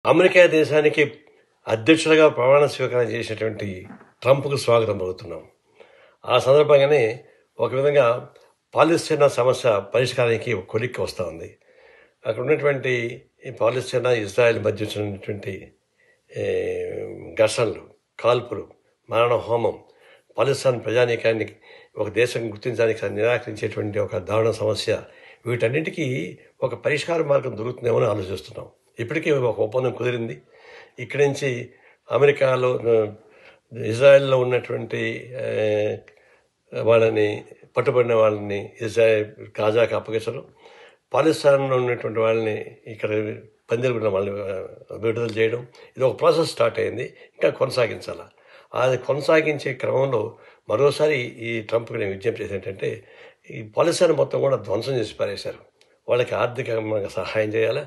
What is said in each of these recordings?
America దేశానికి అధ్యక్షుడిగా ప్రమాణ స్వీకారం చేసినటువంటి ట్రంప్కు స్వాగతం పలుకుతున్నాం. ఆ సందర్భంగానే ఒక విధంగా పాలస్తీనా సమస్య పరిష్కారానికి ఒక కొలిక్కి వస్తూ ఉంది. అక్కడ ఉన్నటువంటి ఈ పాలస్తీనా ఇజ్రాయెల్ మధ్య వచ్చినటువంటి ఘర్షణలు, కాల్పులు, మారణ హోమం, పాలస్తీన్ ప్రజానీకాన్ని ఒక దేశం గుర్తించడానికి నిరాకరించేటువంటి ఒక దారుణ సమస్య, వీటన్నిటికీ ఒక పరిష్కార మార్గం దొరుకుతుందేమో ఆలోచిస్తున్నాం. ఇప్పటికీ ఒక ఒప్పందం కుదిరింది. ఇక్కడి నుంచి అమెరికాలో ఇజ్రాయెల్లో ఉన్నటువంటి వాళ్ళని, పట్టుబడిన వాళ్ళని గాజాకి అప్పగించడం, పాకిస్తాన్లో ఉన్నటువంటి వాళ్ళని ఇక్కడ పందిరుగున్న వాళ్ళని విడుదల చేయడం, ఇది ఒక ప్రాసెస్ స్టార్ట్ అయింది. ఇంకా కొనసాగించాలి. అది కొనసాగించే క్రమంలో మరోసారి ఈ ట్రంప్కి నేను విజ్ఞప్తి చేసి ఏంటంటే, ఈ పాకిస్తాన్ మొత్తం కూడా ధ్వంసం చేసి పారేశారు. వాళ్ళకి ఆర్థికంగా సహాయం చేయాలా,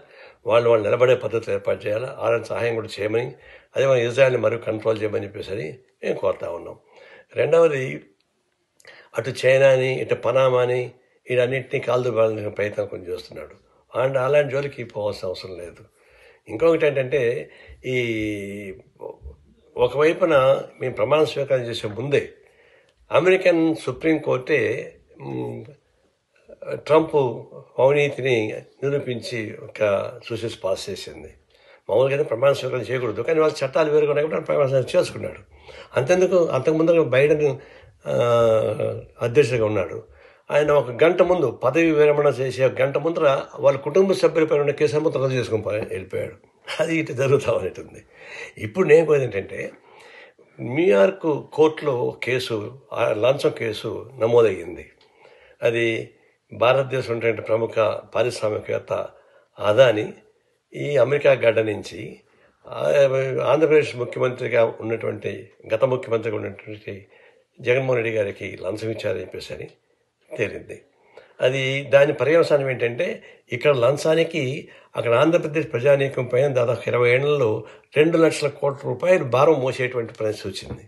వాళ్ళు నిలబడే పద్ధతులు ఏర్పాటు చేయాలా, వాళ్ళని సహాయం కూడా చేయమని, అదే మనం ఇజ్రాయెల్ని మరో కంట్రోల్ చేయమని చెప్పేసి మేము కోరుతా ఉన్నాం. రెండవది, అటు చైనాని, ఇటు పనామాని, వీటన్నింటినీ కాల్దుబాలని ప్రయత్నం కొంచెం చేస్తున్నాడు. అండ్ అలాంటి జోలికి పోవాల్సిన అవసరం లేదు. ఇంకొకటి ఏంటంటే, ఈ ఒకవైపున మేము ప్రమాణ స్వీకారం చేసే ముందే అమెరికన్ సుప్రీంకోర్టే ట్రంప్ అవినీతిని నిరూపించి ఒక సూసెస్ పాస్ చేసింది. మామూలుగా అయితే ప్రమాణ స్వీకారం చేయకూడదు, కానీ వాళ్ళ చట్టాలు వేరుగా ఉన్నాయి కూడా ప్రమాణ స్వీకారం చేసుకున్నాడు. అంతెందుకు, అంతకుముందు బైడెన్ అధ్యక్షుడిగా ఉన్నాడు. ఆయన ఒక గంట ముందు పదవి విరమణ చేసే ఒక గంట ముందర వాళ్ళ కుటుంబ సభ్యులపై ఉన్న కేసు మొత్తం రద్దు చేసుకుని వెళ్ళిపోయాడు. అది ఇటు జరుగుతూ ఉంటుంది. ఇప్పుడు నేను పోయింది ఏంటంటే, న్యూయార్క్ కోర్టులో కేసు, లంచం కేసు నమోదయ్యింది. అది భారతదేశం ఉన్నటువంటి ప్రముఖ పారిశ్రామికవేత్త అదాని ఈ అమెరికా గడ్డ నుంచి ఆంధ్రప్రదేశ్ ముఖ్యమంత్రిగా ఉన్నటువంటి, గత ముఖ్యమంత్రిగా ఉన్నటువంటి జగన్మోహన్ రెడ్డి గారికి లంచం ఇచ్చారని చెప్పేసి అని తేలింది. అది దాని పర్యవసానం ఏంటంటే, ఇక్కడ లంచానికి అక్కడ ఆంధ్రప్రదేశ్ ప్రజానీకం పైన దాదాపు 20 ఏళ్లలో 2 లక్షల కోట్ల రూపాయలు భారం మోసేటువంటి పరిస్థితి వచ్చింది.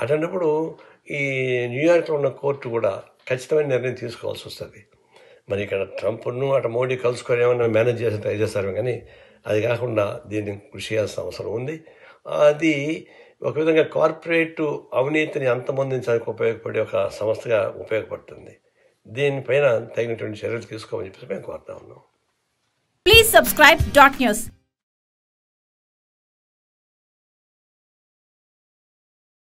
అటువంటిప్పుడు ఈ న్యూయార్క్లో ఉన్న కోర్టు కూడా ఖచ్చితమైన నిర్ణయం తీసుకోవాల్సి వస్తుంది. మరి ఇక్కడ ట్రంప్ను అటు మోడీ కలుసుకొని ఏమన్నా మేనేజ్ చేసి ట్రై చేస్తారు, కానీ అది కాకుండా దీన్ని కృషి చేయాల్సిన అవసరం ఉంది. అది ఒక విధంగా కార్పొరేట్ అవినీతిని అంతమొందించడానికి ఉపయోగపడే ఒక సంస్థగా ఉపయోగపడుతుంది. దీనిపైన తగినటువంటి చర్యలు తీసుకోమని చెప్పి మేము కోరుతా ఉన్నాం. Please subscribe .news.